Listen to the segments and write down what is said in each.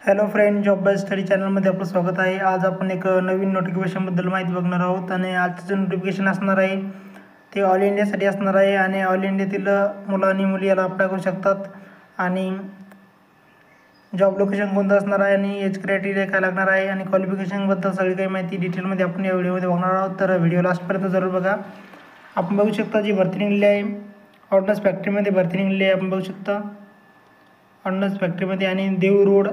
Hello friend, job by study चॅनलमध्ये आपलं स्वागत आहे. आज आपण एक नवीन नोटिफिकेशनबद्दल माहिती बघणार आहोत आणि आजचं जे नोटिफिकेशन असणार आहे ते ऑल इंडियासाठी असणार आहे आणि ऑल इंडियातील मुलं आणि मुली याला अप्लाय करू शकतात. आणि जॉब लोकेशन कोणतं असणार आहे आणि एज क्रायटेरिया काय लागणार आहे आणि क्वालिफिकेशनबद्दल सगळी काही माहिती डिटेलमध्ये आपण या व्हिडिओमध्ये बघणार आहोत. तर व्हिडिओ लास्टपर्यंत जरूर बघा. आपण बघू शकता जी भरती निघली आहे ऑर्डनन्स फॅक्टरीमध्ये भरती निघली आहे. आपण बघू शकता ऑर्डनन्स फॅक्टरीमध्ये आणि देव रोड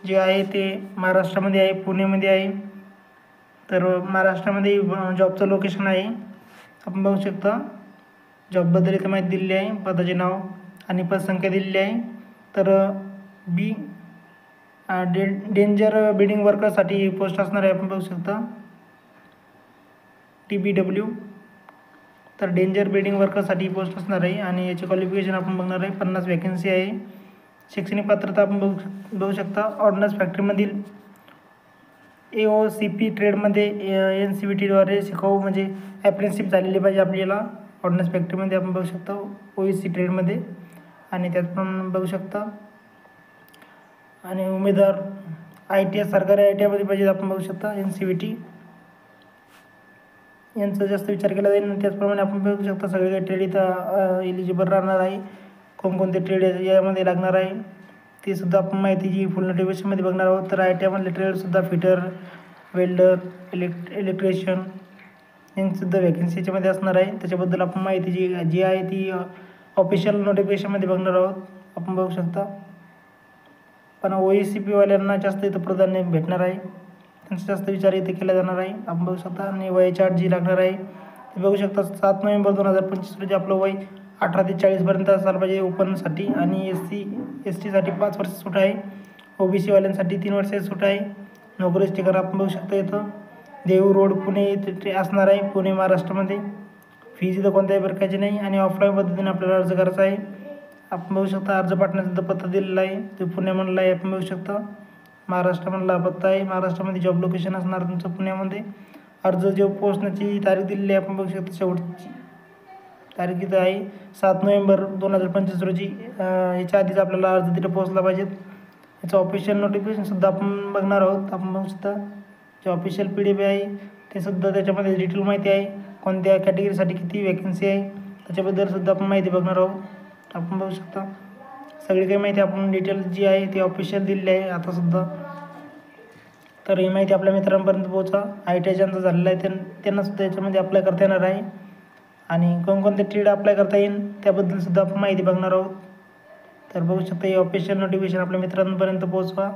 जे आहे ते महाराष्ट्रामध्ये आहे, पुणेमध्ये आहे. तर महाराष्ट्रामध्ये जॉबचं लोकेशन आहे. आपण बघू शकता जॉबबद्दल इथं माहिती दिलेली आहे, पदाचे नाव आणि पदसंख्या दिलेली आहे. तर बी डेंजर बिल्डिंग वर्करसाठी पोस्ट असणार आहे. आपण बघू शकता TBW. तर डेंजर बिल्डिंग वर्करसाठी पोस्ट असणार आहे आणि याचे क्वालिफिकेशन आपण बघणार आहे. 50 वॅकन्सी आहे. शैक्षणिक पात्रता आपण बघू शकता ऑर्डनन्स फॅक्टरीमधील AOCP ट्रेडमध्ये NCVTद्वारे शिकाऊ म्हणजे ॲप्रेंटिसशिप झालेली पाहिजे आपल्याला. ऑर्डनन्स फॅक्टरीमध्ये आपण बघू शकता OEC ट्रेडमध्ये आणि त्यात पण बघू शकता. आणि उमेदवार ITI सरकारी ITIमध्ये पाहिजे. आपण बघू शकता NCVT यांचा जास्त विचार केला जाईल. आणि त्याचप्रमाणे आपण बघू शकता सगळे काही ट्रेड इथं एलिजिबल राहणार आहे. कोणकोणते ट्रेड यामध्ये लागणार आहे ते सुद्धा आपण माहिती जी फुल नोटिफिकेशनमध्ये बघणार आहोत. तर ITIमधले ट्रेडसुद्धा फिटर, वेल्डर, इलेक्ट्रिशियन यांचीसुद्धा वॅकन्सी याच्यामध्ये असणार आहे. त्याच्याबद्दल आपण माहिती जी आहे ती ऑफिशियल नोटिफिकेशनमध्ये बघणार आहोत. आपण बघू शकता. पण OECPवाल्यांना जास्त इथं प्राधान्य भेटणार आहे, त्यांचा जास्त विचार इथे केला जाणार आहे. आपण बघू शकता. आणि वयाची अट जी लागणार आहे ते बघू शकता 7 नोव्हेंबर 2025 रोजी आपलं वय 18 ते 40पर्यंत असायला पाहिजे ओपनसाठी. आणि SC/STसाठी 5 वर्ष सूट आहे. OBCवाल्यांसाठी 3 वर्षाची सूट आहे. नोकरीचं ठिकाण आपण बघू शकता इथं देहू रोड पुणे इथे असणार आहे, पुणे महाराष्ट्रामध्ये. फीज इथं कोणत्याही प्रकारची नाही आणि ऑफलाईन पद्धतीने आपल्याला अर्ज करायचा आहे. आपण बघू शकता अर्ज पाठवण्याचा पत्ता दिलेला आहे ते पुण्यामधला आहे. आपण बघू शकता महाराष्ट्रामधला पत्ता आहे. महाराष्ट्रामध्ये जॉब लोकेशन असणार तुमचं पुण्यामध्ये. अर्ज जो पोहोचण्याची तारीख दिलेली आहे आपण बघू शकता शेवटची तारीख इथं आहे 7 नोव्हेंबर 2025 रोजी. याच्या आधीच आपल्याला अर्ज तिथे पोहोचला पाहिजेत. याचं ऑफिशियल नोटिफिकेशनसुद्धा आपण बघणार आहोत. आपण बघू शकता जे ऑफिशियल PDF आहे ते सुद्धा त्याच्यामध्ये डिटेल माहिती आहे. कोणत्या कॅटेगरीसाठी किती वॅकन्सी आहे त्याच्याबद्दलसुद्धा आपण माहिती बघणार आहोत. आपण बघू शकता सगळी काही माहिती आपण डिटेल जी आहे ती ऑफिशियल दिलेली आहे आतासुद्धा. तर ही माहिती आपल्या मित्रांपर्यंत पोहोचा. ITI ज्यांचा झालेला आहे त्यांनासुद्धा याच्यामध्ये अप्लाय करता येणार आहे. आणि कोणकोणते ट्रेड अप्लाय करता येईल त्याबद्दलसुद्धा आपण माहिती बघणार आहोत. तर बघू शकता ही ऑफिशियल नोटिफिकेशन आपल्या मित्रांपर्यंत पोहोचवा.